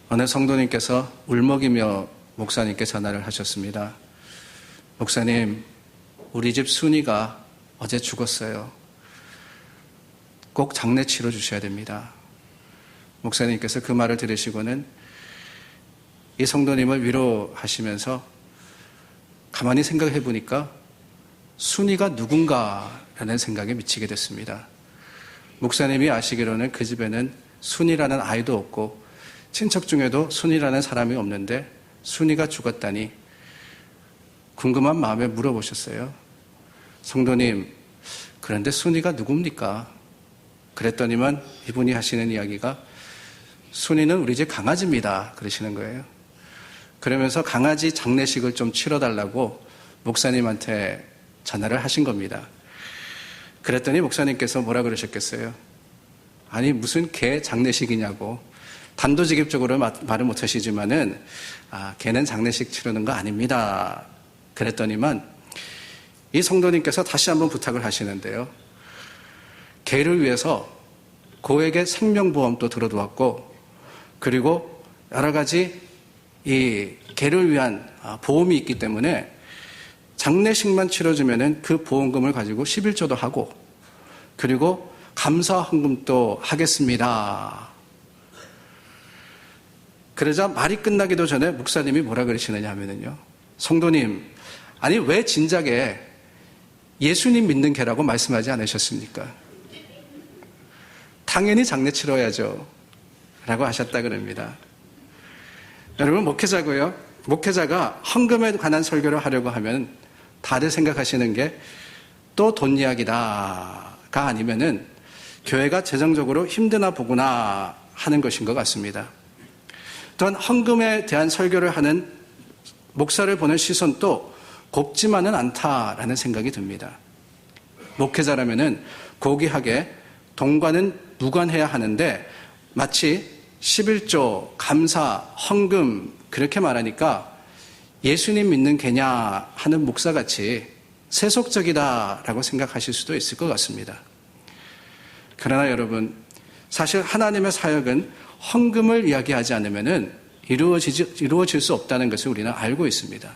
어느 성도님께서 울먹이며 목사님께 전화를 하셨습니다. 목사님, 우리 집 순이가 어제 죽었어요. 꼭 장례 치러 주셔야 됩니다. 목사님께서 그 말을 들으시고는 이 성도님을 위로하시면서 가만히 생각해 보니까 순이가 누군가라는 생각에 미치게 됐습니다. 목사님이 아시기로는 그 집에는 순이라는 아이도 없고 친척 중에도 순이라는 사람이 없는데 순이가 죽었다니 궁금한 마음에 물어보셨어요. 성도님, 그런데 순이가 누굽니까? 그랬더니만 이분이 하시는 이야기가 순이는 우리 집 강아지입니다. 그러시는 거예요. 그러면서 강아지 장례식을 좀 치러달라고 목사님한테 전화를 하신 겁니다. 그랬더니 목사님께서 뭐라 그러셨겠어요? 아니 무슨 개 장례식이냐고 단도직입적으로 말을 못하시지만은 개는 장례식 치르는 거 아닙니다. 그랬더니만 이 성도님께서 다시 한번 부탁을 하시는데요. 개를 위해서 고액의 생명보험도 들어두었고 그리고 여러 가지 이 개를 위한 보험이 있기 때문에 장례식만 치러주면은 그 보험금을 가지고 11조도 하고 그리고 감사 헌금도 하겠습니다. 그러자 말이 끝나기도 전에 목사님이 뭐라 그러시느냐 하면은요. 성도님, 아니 왜 진작에 예수님 믿는 개라고 말씀하지 않으셨습니까? 당연히 장례 치러야죠. 라고 하셨다 그럽니다. 여러분 목회자고요. 목회자가 헌금에 관한 설교를 하려고 하면 다들 생각하시는 게 또 돈 이야기다가 아니면은 교회가 재정적으로 힘드나 보구나 하는 것인 것 같습니다. 또한 헌금에 대한 설교를 하는 목사를 보는 시선도 곱지만은 않다라는 생각이 듭니다. 목회자라면은 고귀하게 돈과는 무관해야 하는데 마치 11조, 감사, 헌금 그렇게 말하니까 예수님 믿는 개냐 하는 목사같이 세속적이다라고 생각하실 수도 있을 것 같습니다. 그러나 여러분, 사실 하나님의 사역은 헌금을 이야기하지 않으면 이루어질 수 없다는 것을 우리는 알고 있습니다.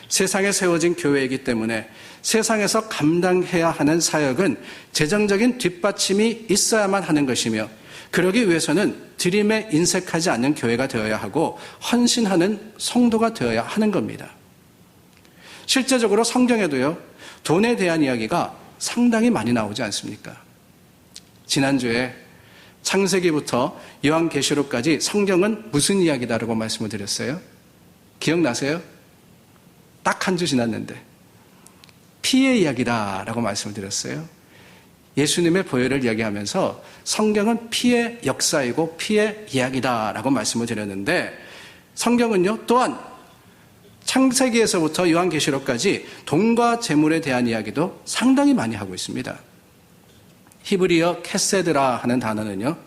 세상에 세워진 교회이기 때문에 세상에서 감당해야 하는 사역은 재정적인 뒷받침이 있어야만 하는 것이며 그러기 위해서는 드림에 인색하지 않는 교회가 되어야 하고 헌신하는 성도가 되어야 하는 겁니다. 실제적으로 성경에도요, 돈에 대한 이야기가 상당히 많이 나오지 않습니까? 지난주에 창세기부터 요한계시록까지 성경은 무슨 이야기다라고 말씀을 드렸어요? 기억나세요? 딱 한 주 지났는데 피의 이야기다라고 말씀을 드렸어요. 예수님의 보혈을 이야기하면서 성경은 피의 역사이고 피의 이야기다라고 말씀을 드렸는데 성경은요 또한 창세기에서부터 요한계시록까지 돈과 재물에 대한 이야기도 상당히 많이 하고 있습니다. 히브리어 캐세드라 하는 단어는요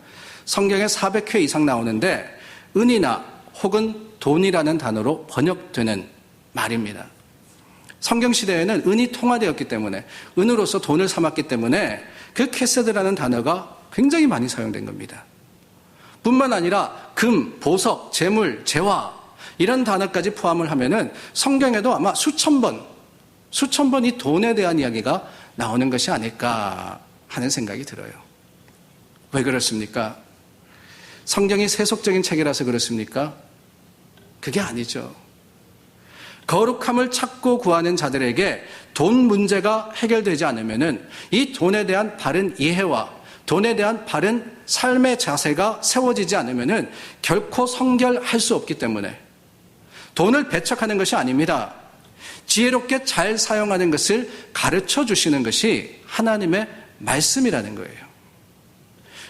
성경에 400회 이상 나오는데 은이나 혹은 돈이라는 단어로 번역되는 말입니다. 성경시대에는 은이 통화되었기 때문에 은으로서 돈을 삼았기 때문에 그 캐세드라는 단어가 굉장히 많이 사용된 겁니다. 뿐만 아니라 금, 보석, 재물, 재화 이런 단어까지 포함을 하면은 성경에도 아마 수천 번 이 돈에 대한 이야기가 나오는 것이 아닐까 하는 생각이 들어요. 왜 그렇습니까? 성경이 세속적인 책이라서 그렇습니까? 그게 아니죠. 거룩함을 찾고 구하는 자들에게 돈 문제가 해결되지 않으면은 이 돈에 대한 바른 이해와 돈에 대한 바른 삶의 자세가 세워지지 않으면은 결코 성결할 수 없기 때문에 돈을 배척하는 것이 아닙니다. 지혜롭게 잘 사용하는 것을 가르쳐 주시는 것이 하나님의 말씀이라는 거예요.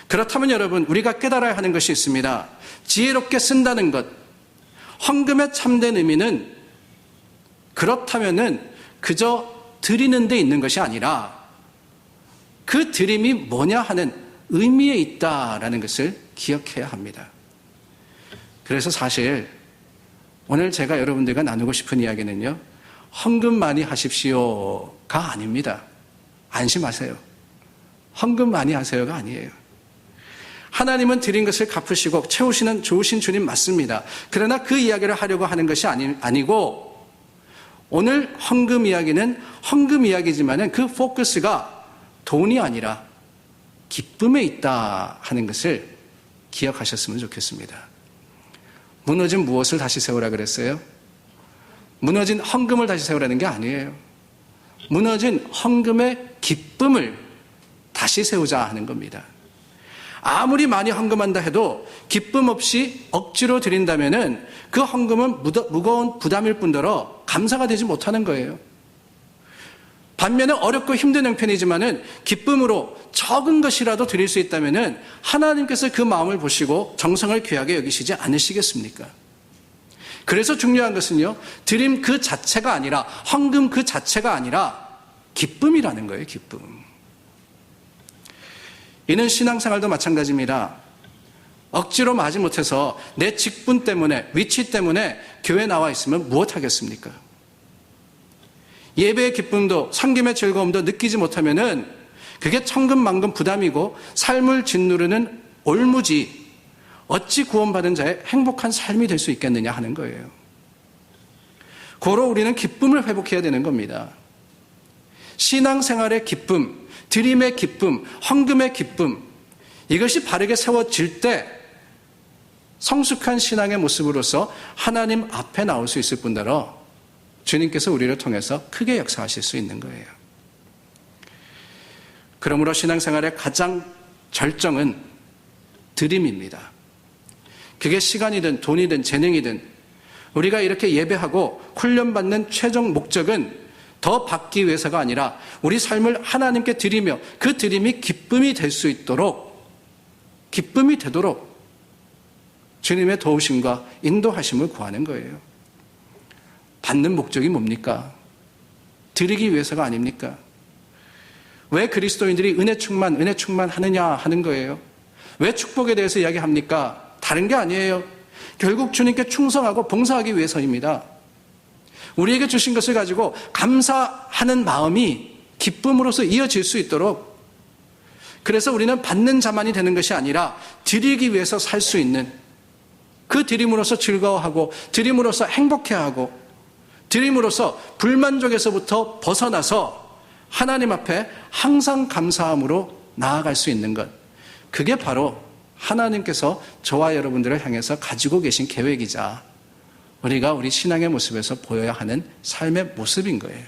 그렇다면 여러분, 우리가 깨달아야 하는 것이 있습니다. 지혜롭게 쓴다는 것, 헌금의 참된 의미는 그렇다면은 그저 드리는 데 있는 것이 아니라 그 드림이 뭐냐 하는 의미에 있다라는 것을 기억해야 합니다. 그래서 사실 오늘 제가 여러분들과 나누고 싶은 이야기는요, 헌금 많이 하십시오가 아닙니다. 안심하세요. 헌금 많이 하세요가 아니에요. 하나님은 드린 것을 갚으시고 채우시는 좋으신 주님 맞습니다. 그러나 그 이야기를 하려고 하는 것이 아니고 오늘 헌금 이야기는 헌금 이야기지만은 그 포커스가 돈이 아니라 기쁨에 있다 하는 것을 기억하셨으면 좋겠습니다. 무너진 무엇을 다시 세우라 그랬어요? 무너진 헌금을 다시 세우라는 게 아니에요. 무너진 헌금의 기쁨을 다시 세우자 하는 겁니다. 아무리 많이 헌금한다 해도 기쁨 없이 억지로 드린다면은 그 헌금은 무거운 부담일 뿐더러 감사가 되지 못하는 거예요. 반면에 어렵고 힘든 형편이지만은 기쁨으로 적은 것이라도 드릴 수 있다면은 하나님께서 그 마음을 보시고 정성을 귀하게 여기시지 않으시겠습니까? 그래서 중요한 것은요, 드림 그 자체가 아니라, 헌금 그 자체가 아니라 기쁨이라는 거예요, 기쁨. 이는 신앙생활도 마찬가지입니다. 억지로 마지 못해서 내 직분 때문에, 위치 때문에 교회에 나와 있으면 무엇하겠습니까? 예배의 기쁨도 섬김의 즐거움도 느끼지 못하면은 그게 천근만근 부담이고 삶을 짓누르는 올무지, 어찌 구원받은 자의 행복한 삶이 될 수 있겠느냐 하는 거예요. 고로 우리는 기쁨을 회복해야 되는 겁니다. 신앙생활의 기쁨, 드림의 기쁨, 헌금의 기쁨, 이것이 바르게 세워질 때 성숙한 신앙의 모습으로서 하나님 앞에 나올 수 있을 뿐더러 주님께서 우리를 통해서 크게 역사하실 수 있는 거예요. 그러므로 신앙생활의 가장 절정은 드림입니다. 그게 시간이든 돈이든 재능이든 우리가 이렇게 예배하고 훈련받는 최종 목적은 더 받기 위해서가 아니라 우리 삶을 하나님께 드리며 그 드림이 기쁨이 될 수 있도록, 기쁨이 되도록 주님의 도우심과 인도하심을 구하는 거예요. 받는 목적이 뭡니까? 드리기 위해서가 아닙니까? 왜 그리스도인들이 은혜 충만 하느냐 하는 거예요. 왜 축복에 대해서 이야기합니까? 다른 게 아니에요. 결국 주님께 충성하고 봉사하기 위해서입니다. 우리에게 주신 것을 가지고 감사하는 마음이 기쁨으로서 이어질 수 있도록, 그래서 우리는 받는 자만이 되는 것이 아니라 드리기 위해서 살 수 있는, 그 드림으로서 즐거워하고 드림으로서 행복해하고 드림으로서 불만족에서부터 벗어나서 하나님 앞에 항상 감사함으로 나아갈 수 있는 것, 그게 바로 하나님께서 저와 여러분들을 향해서 가지고 계신 계획이자 우리가 우리 신앙의 모습에서 보여야 하는 삶의 모습인 거예요.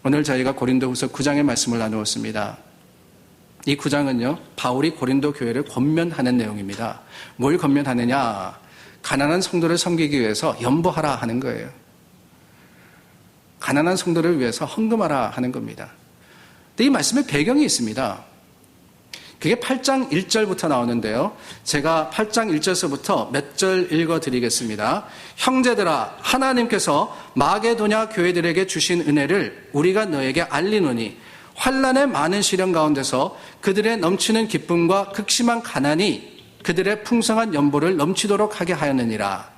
오늘 저희가 고린도후서 9장의 말씀을 나누었습니다. 이 9장은요, 바울이 고린도 교회를 권면하는 내용입니다. 뭘 권면하느냐? 가난한 성도를 섬기기 위해서 연보하라 하는 거예요. 가난한 성도를 위해서 헌금하라 하는 겁니다. 근데 이 말씀에 배경이 있습니다. 그게 8장 1절부터 나오는데요. 제가 8장 1절서부터 몇 절 읽어드리겠습니다. 형제들아, 하나님께서 마게도냐 교회들에게 주신 은혜를 우리가 너에게 알리노니 환난의 많은 시련 가운데서 그들의 넘치는 기쁨과 극심한 가난이 그들의 풍성한 연보를 넘치도록 하게 하였느니라.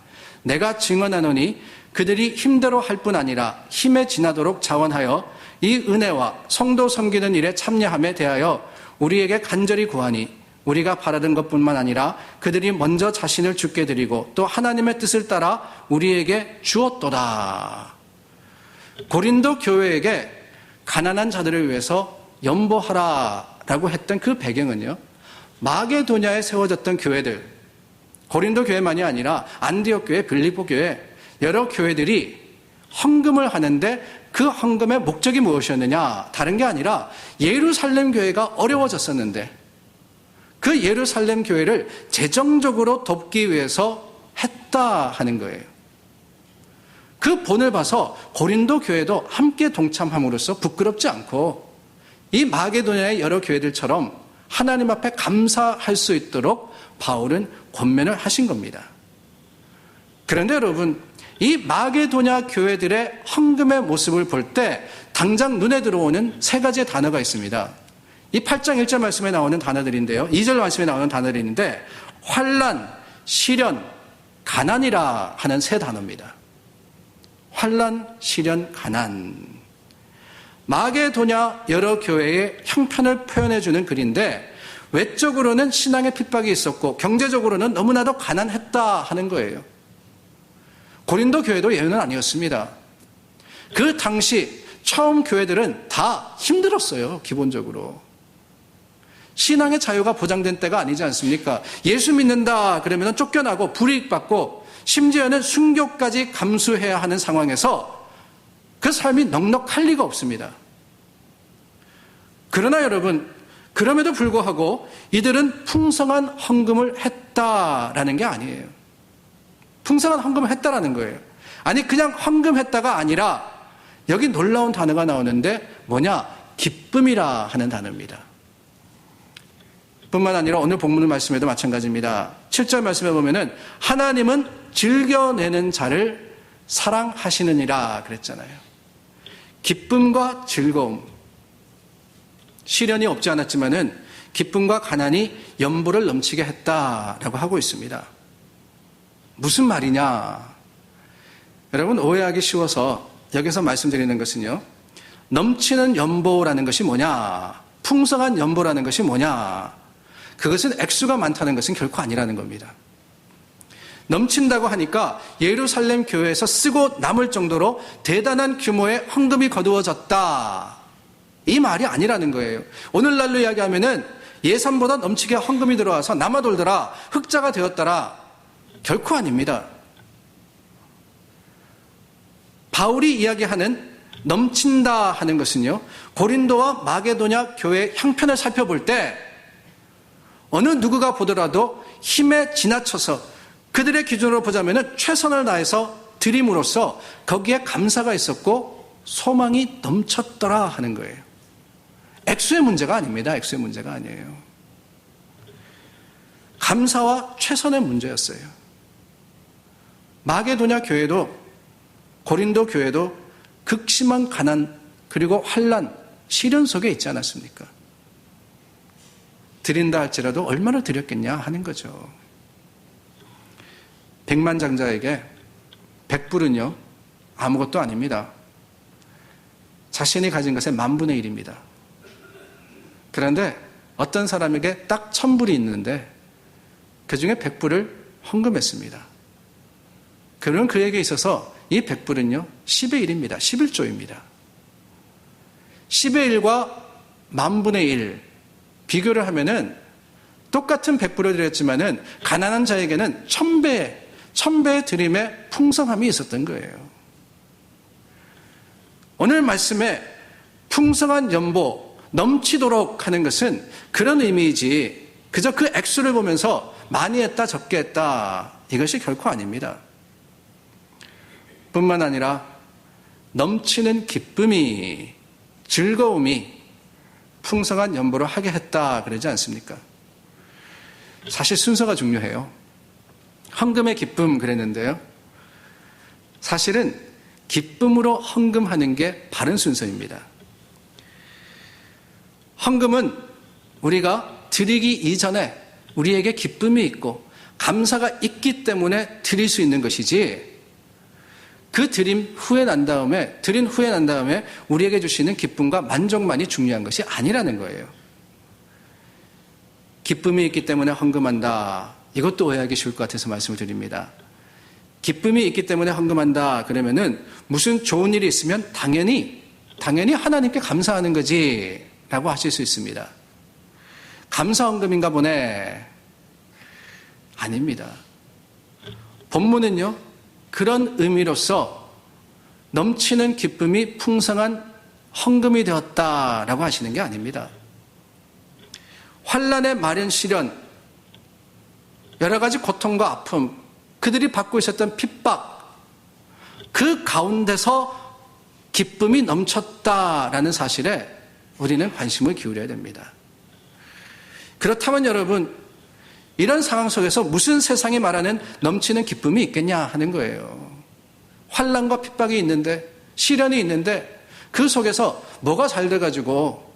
내가 증언하노니 그들이 힘대로 할 뿐 아니라 힘에 지나도록 자원하여 이 은혜와 성도 섬기는 일에 참여함에 대하여 우리에게 간절히 구하니 우리가 바라던 것뿐만 아니라 그들이 먼저 자신을 주께 드리고 또 하나님의 뜻을 따라 우리에게 주었도다. 고린도 교회에게 가난한 자들을 위해서 연보하라라고 했던 그 배경은요, 마게도냐에 세워졌던 교회들, 고린도 교회만이 아니라 안디옥 교회, 빌립보 교회, 여러 교회들이 헌금을 하는데 그 헌금의 목적이 무엇이었느냐? 다른 게 아니라 예루살렘 교회가 어려워졌었는데 그 예루살렘 교회를 재정적으로 돕기 위해서 했다 하는 거예요. 그 본을 봐서 고린도 교회도 함께 동참함으로써 부끄럽지 않고 이 마게도냐의 여러 교회들처럼 하나님 앞에 감사할 수 있도록 바울은 권면을 하신 겁니다. 그런데 여러분, 이 마게도냐 교회들의 헌금의 모습을 볼 때 당장 눈에 들어오는 세 가지의 단어가 있습니다. 이 8장 1절 말씀에 나오는 단어들인데요. 2절 말씀에 나오는 단어들인데 환난, 시련, 가난이라 하는 세 단어입니다. 환난, 시련, 가난. 마게도냐 여러 교회의 형편을 표현해 주는 글인데 외적으로는 신앙의 핍박이 있었고 경제적으로는 너무나도 가난했다 하는 거예요. 고린도 교회도 예외는 아니었습니다. 그 당시 처음 교회들은 다 힘들었어요. 기본적으로. 신앙의 자유가 보장된 때가 아니지 않습니까? 예수 믿는다 그러면 쫓겨나고 불이익받고 심지어는 순교까지 감수해야 하는 상황에서 그 삶이 넉넉할 리가 없습니다. 그러나 여러분, 그럼에도 불구하고 이들은 풍성한 헌금을 했다라는 게 아니에요. 풍성한 헌금을 했다라는 거예요. 아니 그냥 헌금했다가 아니라 여기 놀라운 단어가 나오는데 뭐냐? 기쁨이라 하는 단어입니다. 뿐만 아니라 오늘 본문 말씀에도 마찬가지입니다. 7절 말씀에 보면은 하나님은 즐겨내는 자를 사랑하시느니라 그랬잖아요. 기쁨과 즐거움, 시련이 없지 않았지만은 기쁨과 가난이 연보를 넘치게 했다라고 하고 있습니다. 무슨 말이냐? 여러분 오해하기 쉬워서 여기서 말씀드리는 것은요, 넘치는 연보라는 것이 뭐냐, 풍성한 연보라는 것이 뭐냐, 그것은 액수가 많다는 것은 결코 아니라는 겁니다. 넘친다고 하니까 예루살렘 교회에서 쓰고 남을 정도로 대단한 규모의 헌금이 거두어졌다, 이 말이 아니라는 거예요. 오늘날로 이야기하면은 예산보다 넘치게 헌금이 들어와서 남아돌더라, 흑자가 되었더라, 결코 아닙니다. 바울이 이야기하는 넘친다 하는 것은요, 고린도와 마게도냐 교회의 형편을 살펴볼 때 어느 누구가 보더라도 힘에 지나쳐서 그들의 기준으로 보자면 최선을 다해서 드림으로써 거기에 감사가 있었고 소망이 넘쳤더라 하는 거예요. 액수의 문제가 아닙니다. 액수의 문제가 아니에요. 감사와 최선의 문제였어요. 마게도냐 교회도 고린도 교회도 극심한 가난 그리고 환난, 시련 속에 있지 않았습니까? 드린다 할지라도 얼마나 드렸겠냐 하는 거죠. 백만장자에게 백불은요 아무것도 아닙니다. 자신이 가진 것의 10,000분의 1입니다. 그런데 어떤 사람에게 딱 1,000불이 있는데 그 중에 100불을 헌금했습니다. 그러면 그에게 있어서 이 100불은요 10의 1입니다. 11조입니다. 10의 1과 10,000분의 1 비교를 하면은 똑같은 100불을 드렸지만은 가난한 자에게는 1000배의 드림의 풍성함이 있었던 거예요. 오늘 말씀에 풍성한 연보, 넘치도록 하는 것은 그런 의미이지 그저 그 액수를 보면서 많이 했다 적게 했다 이것이 결코 아닙니다. 뿐만 아니라 넘치는 기쁨이, 즐거움이 풍성한 연보를 하게 했다 그러지 않습니까? 사실 순서가 중요해요. 헌금의 기쁨 그랬는데요, 사실은 기쁨으로 헌금하는 게 바른 순서입니다. 헌금은 우리가 드리기 이전에 우리에게 기쁨이 있고 감사가 있기 때문에 드릴 수 있는 것이지, 그 드린 후에 난 다음에 우리에게 주시는 기쁨과 만족만이 중요한 것이 아니라는 거예요. 기쁨이 있기 때문에 헌금한다, 이것도 오해하기 쉬울 것 같아서 말씀을 드립니다. 기쁨이 있기 때문에 헌금한다 그러면은 무슨 좋은 일이 있으면 당연히 하나님께 감사하는 거지 라고 하실 수 있습니다. 감사 헌금인가 보네. 아닙니다. 본문은요 그런 의미로서 넘치는 기쁨이 풍성한 헌금이 되었다라고 하시는 게 아닙니다. 환난의 마련 시련, 여러 가지 고통과 아픔, 그들이 받고 있었던 핍박, 그 가운데서 기쁨이 넘쳤다라는 사실에 우리는 관심을 기울여야 됩니다. 그렇다면 여러분, 이런 상황 속에서 무슨 세상이 말하는 넘치는 기쁨이 있겠냐 하는 거예요. 환난과 핍박이 있는데, 시련이 있는데 그 속에서 뭐가 잘 돼가지고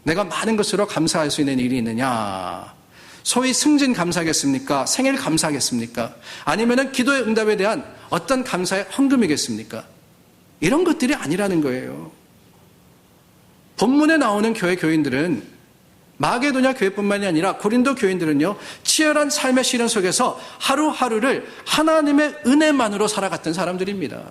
내가 많은 것으로 감사할 수 있는 일이 있느냐. 소위 승진 감사하겠습니까? 생일 감사하겠습니까? 아니면은 기도의 응답에 대한 어떤 감사의 헌금이겠습니까? 이런 것들이 아니라는 거예요. 본문에 나오는 교회 교인들은 마게도냐 교회뿐만이 아니라 고린도 교인들은요, 치열한 삶의 시련 속에서 하루하루를 하나님의 은혜만으로 살아갔던 사람들입니다.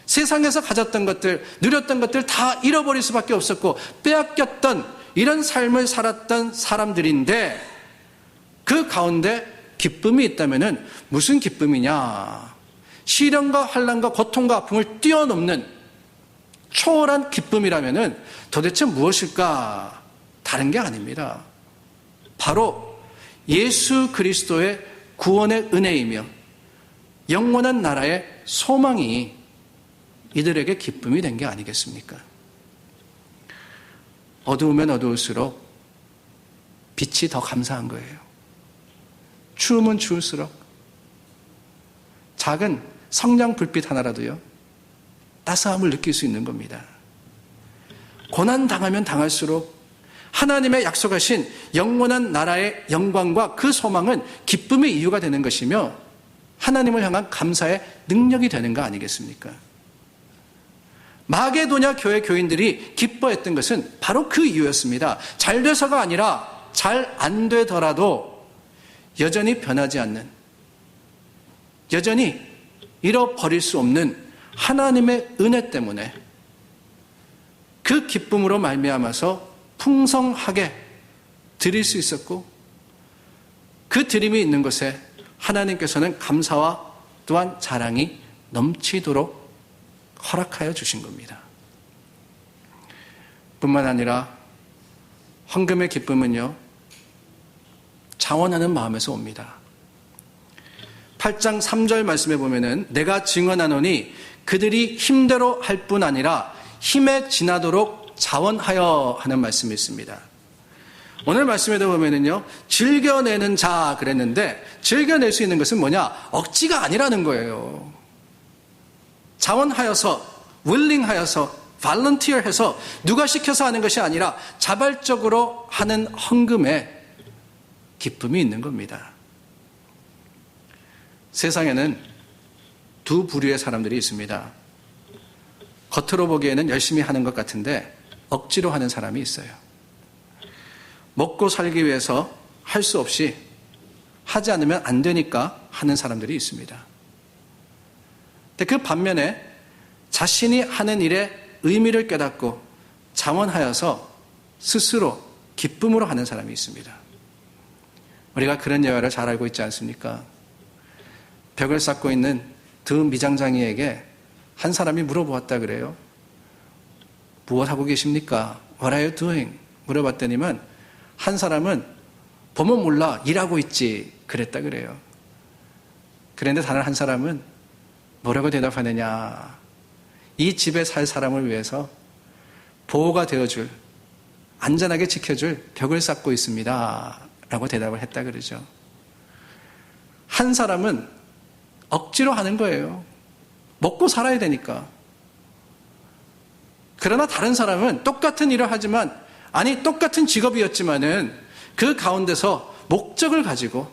세상에서 가졌던 것들, 누렸던 것들 다 잃어버릴 수밖에 없었고 빼앗겼던 이런 삶을 살았던 사람들인데, 그 가운데 기쁨이 있다면 무슨 기쁨이냐? 시련과 환난과 고통과 아픔을 뛰어넘는 초월한 기쁨이라면 도대체 무엇일까? 다른 게 아닙니다. 바로 예수 그리스도의 구원의 은혜이며 영원한 나라의 소망이 이들에게 기쁨이 된 게 아니겠습니까? 어두우면 어두울수록 빛이 더 감사한 거예요. 추우면 추울수록 작은 성냥 불빛 하나라도요, 따스함을 느낄 수 있는 겁니다. 고난 당하면 당할수록 하나님의 약속하신 영원한 나라의 영광과 그 소망은 기쁨의 이유가 되는 것이며 하나님을 향한 감사의 능력이 되는 거 아니겠습니까? 마게도냐 교회 교인들이 기뻐했던 것은 바로 그 이유였습니다. 잘 돼서가 아니라 잘 안 되더라도 여전히 변하지 않는, 여전히 잃어버릴 수 없는 하나님의 은혜 때문에 그 기쁨으로 말미암아서 풍성하게 드릴 수 있었고, 그 드림이 있는 곳에 하나님께서는 감사와 또한 자랑이 넘치도록 허락하여 주신 겁니다. 뿐만 아니라 헌금의 기쁨은요, 자원하는 마음에서 옵니다. 8장 3절 말씀에 보면은 내가 증언하노니 그들이 힘대로 할 뿐 아니라 힘에 지나도록 자원하여 하는 말씀이 있습니다. 오늘 말씀에도 보면은요, 즐겨내는 자 그랬는데 즐겨낼 수 있는 것은 뭐냐? 억지가 아니라는 거예요. 자원하여서, willing하여서, volunteer해서 누가 시켜서 하는 것이 아니라 자발적으로 하는 헌금에 기쁨이 있는 겁니다. 세상에는 두 부류의 사람들이 있습니다. 겉으로 보기에는 열심히 하는 것 같은데 억지로 하는 사람이 있어요. 먹고 살기 위해서 할 수 없이 하지 않으면 안 되니까 하는 사람들이 있습니다. 근데 그 반면에 자신이 하는 일의 의미를 깨닫고 자원하여서 스스로 기쁨으로 하는 사람이 있습니다. 우리가 그런 예화를 잘 알고 있지 않습니까? 벽을 쌓고 있는 두 미장장이에게 한 사람이 물어보았다 그래요. 무엇 하고 계십니까? What are you doing? 물어봤더니만 한 사람은 보면 몰라, 일하고 있지 그랬다 그래요. 그런데 다른 한 사람은 뭐라고 대답하느냐? 이 집에 살 사람을 위해서 보호가 되어줄, 안전하게 지켜줄 벽을 쌓고 있습니다 라고 대답을 했다 그러죠. 한 사람은 억지로 하는 거예요. 먹고 살아야 되니까. 그러나 다른 사람은 똑같은 일을 하지만, 아니 똑같은 직업이었지만은 그 가운데서 목적을 가지고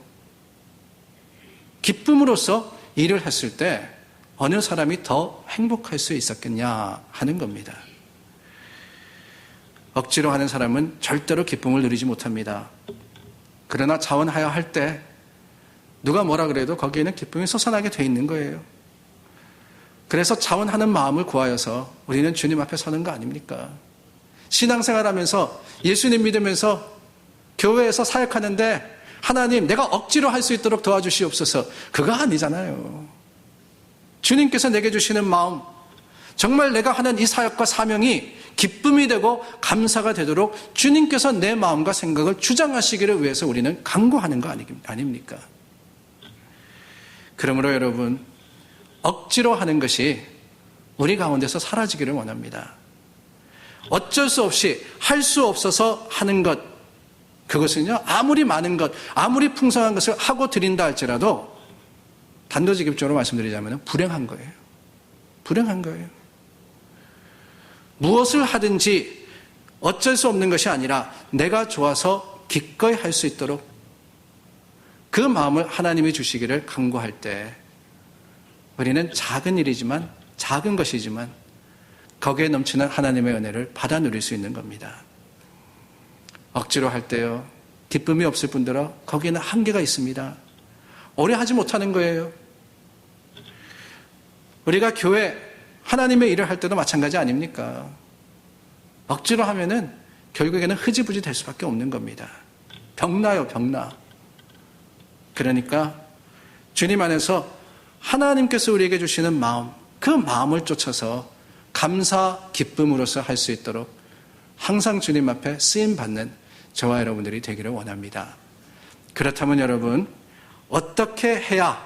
기쁨으로써 일을 했을 때 어느 사람이 더 행복할 수 있었겠냐 하는 겁니다. 억지로 하는 사람은 절대로 기쁨을 누리지 못합니다. 그러나 자원하여 할 때 누가 뭐라 그래도 거기에는 기쁨이 솟아나게 돼 있는 거예요. 그래서 자원하는 마음을 구하여서 우리는 주님 앞에 서는 거 아닙니까? 신앙생활하면서 예수님 믿으면서 교회에서 사역하는데 하나님 내가 억지로 할 수 있도록 도와주시옵소서, 그거 아니잖아요. 주님께서 내게 주시는 마음, 정말 내가 하는 이 사역과 사명이 기쁨이 되고 감사가 되도록 주님께서 내 마음과 생각을 주장하시기를 위해서 우리는 간구하는 거 아닙니까? 그러므로 여러분, 억지로 하는 것이 우리 가운데서 사라지기를 원합니다. 어쩔 수 없이 할 수 없어서 하는 것, 그것은요, 아무리 많은 것, 아무리 풍성한 것을 하고 드린다 할지라도 단도직입적으로 말씀드리자면 불행한 거예요. 불행한 거예요. 무엇을 하든지 어쩔 수 없는 것이 아니라 내가 좋아서 기꺼이 할 수 있도록 그 마음을 하나님이 주시기를 간구할 때 우리는 작은 일이지만, 작은 것이지만 거기에 넘치는 하나님의 은혜를 받아 누릴 수 있는 겁니다. 억지로 할 때요, 기쁨이 없을 뿐더러 거기에는 한계가 있습니다. 오래 하지 못하는 거예요. 우리가 교회 하나님의 일을 할 때도 마찬가지 아닙니까? 억지로 하면은 결국에는 흐지부지 될 수밖에 없는 겁니다. 병나요, 병나. 그러니까 주님 안에서 하나님께서 우리에게 주시는 마음, 그 마음을 쫓아서 감사, 기쁨으로써 할 수 있도록 항상 주님 앞에 쓰임받는 저와 여러분들이 되기를 원합니다. 그렇다면 여러분, 어떻게 해야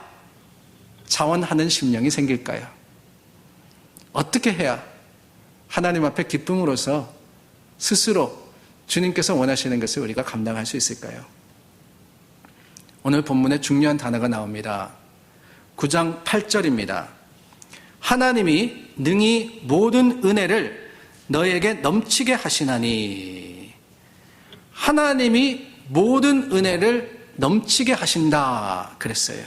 자원하는 심령이 생길까요? 어떻게 해야 하나님 앞에 기쁨으로써 스스로 주님께서 원하시는 것을 우리가 감당할 수 있을까요? 오늘 본문에 중요한 단어가 나옵니다. 9장 8절입니다. 하나님이 능히 모든 은혜를 너에게 넘치게 하시나니. 하나님이 모든 은혜를 넘치게 하신다 그랬어요.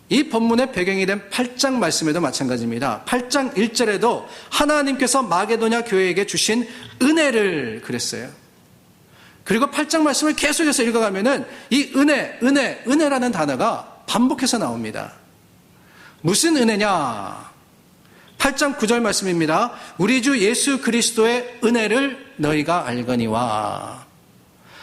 이 본문의 배경이 된 8장 말씀에도 마찬가지입니다. 8장 1절에도 하나님께서 마게도냐 교회에게 주신 은혜를 그랬어요. 그리고 8장 말씀을 계속해서 읽어가면은 이 은혜라는 단어가 반복해서 나옵니다. 무슨 은혜냐? 8장 9절 말씀입니다. 우리 주 예수 그리스도의 은혜를 너희가 알거니와.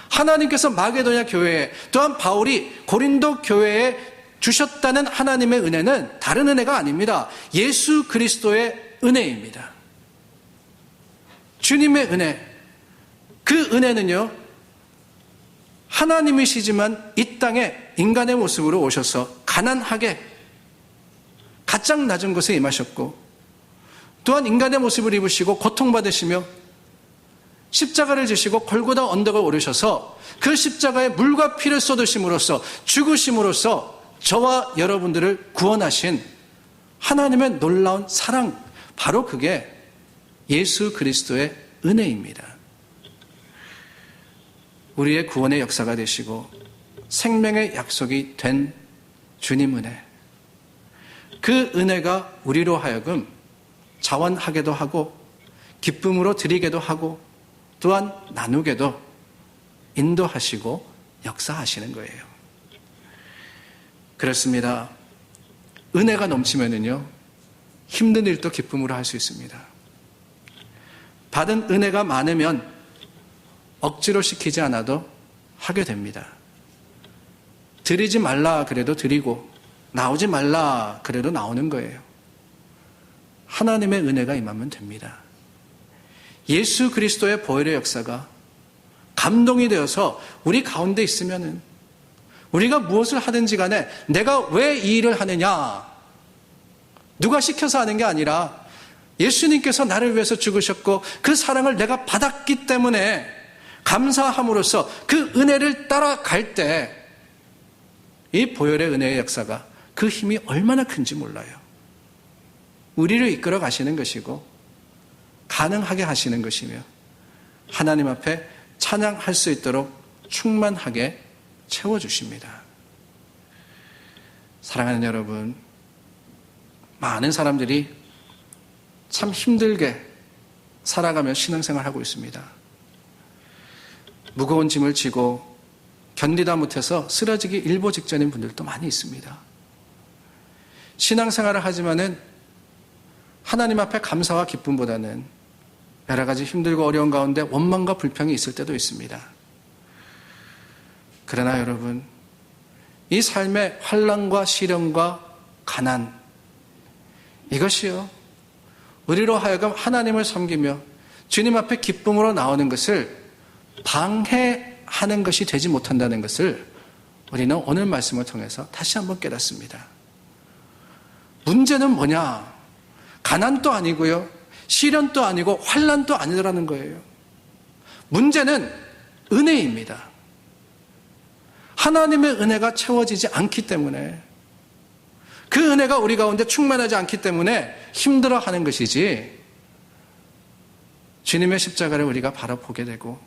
하나님께서 마게도냐 교회에, 또한 바울이 고린도 교회에 주셨다는 하나님의 은혜는 다른 은혜가 아닙니다. 예수 그리스도의 은혜입니다. 주님의 은혜. 그 은혜는요, 하나님이시지만 이 땅에 인간의 모습으로 오셔서 가난하게 가장 낮은 곳에 임하셨고, 또한 인간의 모습을 입으시고 고통받으시며 십자가를 지시고 골고다 언덕을 오르셔서 그 십자가에 물과 피를 쏟으심으로써 죽으심으로써 저와 여러분들을 구원하신 하나님의 놀라운 사랑, 바로 그게 예수 그리스도의 은혜입니다. 우리의 구원의 역사가 되시고 생명의 약속이 된 주님 은혜, 그 은혜가 우리로 하여금 자원하게도 하고 기쁨으로 드리게도 하고 또한 나누게도 인도하시고 역사하시는 거예요. 그렇습니다. 은혜가 넘치면은요, 힘든 일도 기쁨으로 할 수 있습니다. 받은 은혜가 많으면 억지로 시키지 않아도 하게 됩니다. 드리지 말라 그래도 드리고 나오지 말라 그래도 나오는 거예요. 하나님의 은혜가 임하면 됩니다. 예수 그리스도의 보혈의 역사가 감동이 되어서 우리 가운데 있으면은 우리가 무엇을 하든지 간에 내가 왜 이 일을 하느냐, 누가 시켜서 하는 게 아니라 예수님께서 나를 위해서 죽으셨고 그 사랑을 내가 받았기 때문에 감사함으로써 그 은혜를 따라갈 때 이 보혈의 은혜의 역사가 그 힘이 얼마나 큰지 몰라요. 우리를 이끌어 가시는 것이고 가능하게 하시는 것이며 하나님 앞에 찬양할 수 있도록 충만하게 채워주십니다. 사랑하는 여러분, 많은 사람들이 참 힘들게 살아가며 신앙생활하고 있습니다. 무거운 짐을 지고 견디다 못해서 쓰러지기 일보 직전인 분들도 많이 있습니다. 신앙생활을 하지만은 하나님 앞에 감사와 기쁨보다는 여러 가지 힘들고 어려운 가운데 원망과 불평이 있을 때도 있습니다. 그러나 여러분, 이 삶의 환난과 시련과 가난, 이것이요, 우리로 하여금 하나님을 섬기며 주님 앞에 기쁨으로 나오는 것을 방해하는 것이 되지 못한다는 것을 우리는 오늘 말씀을 통해서 다시 한번 깨닫습니다. 문제는 뭐냐? 가난도 아니고요, 시련도 아니고 환난도 아니라는 거예요. 문제는 은혜입니다. 하나님의 은혜가 채워지지 않기 때문에, 그 은혜가 우리 가운데 충만하지 않기 때문에 힘들어하는 것이지, 주님의 십자가를 우리가 바라보게 되고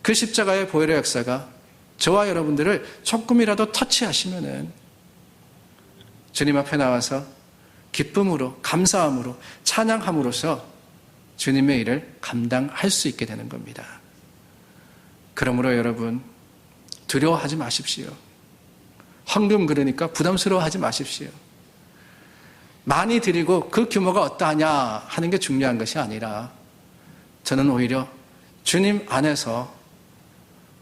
그 십자가의 보혈의 역사가 저와 여러분들을 조금이라도 터치하시면은 주님 앞에 나와서 기쁨으로, 감사함으로, 찬양함으로써 주님의 일을 감당할 수 있게 되는 겁니다. 그러므로 여러분, 두려워하지 마십시오. 헌금 그러니까 부담스러워하지 마십시오. 많이 드리고 그 규모가 어떠하냐 하는 게 중요한 것이 아니라 저는 오히려 주님 안에서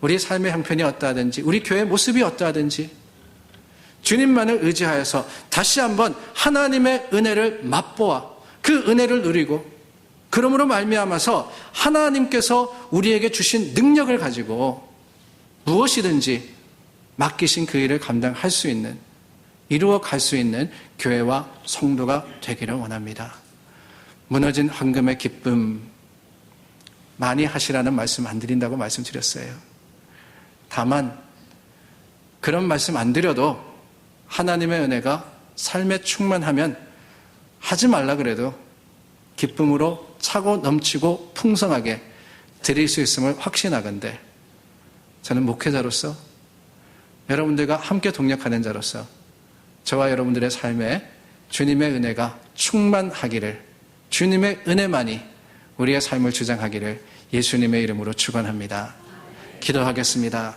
우리 삶의 형편이 어떠하든지 우리 교회 모습이 어떠하든지 주님만을 의지하여서 다시 한번 하나님의 은혜를 맛보아 그 은혜를 누리고 그러므로 말미암아서 하나님께서 우리에게 주신 능력을 가지고 무엇이든지 맡기신 그 일을 감당할 수 있는, 이루어 갈 수 있는 교회와 성도가 되기를 원합니다. 무너진 헌금의 기쁨 많이 하시라는 말씀 안 드린다고 말씀드렸어요. 다만 그런 말씀 안 드려도 하나님의 은혜가 삶에 충만하면 하지 말라 그래도 기쁨으로 차고 넘치고 풍성하게 드릴 수 있음을 확신하건대 저는 목회자로서 여러분들과 함께 동역하는 자로서 저와 여러분들의 삶에 주님의 은혜가 충만하기를, 주님의 은혜만이 우리의 삶을 주장하기를 예수님의 이름으로 축원합니다. 기도하겠습니다.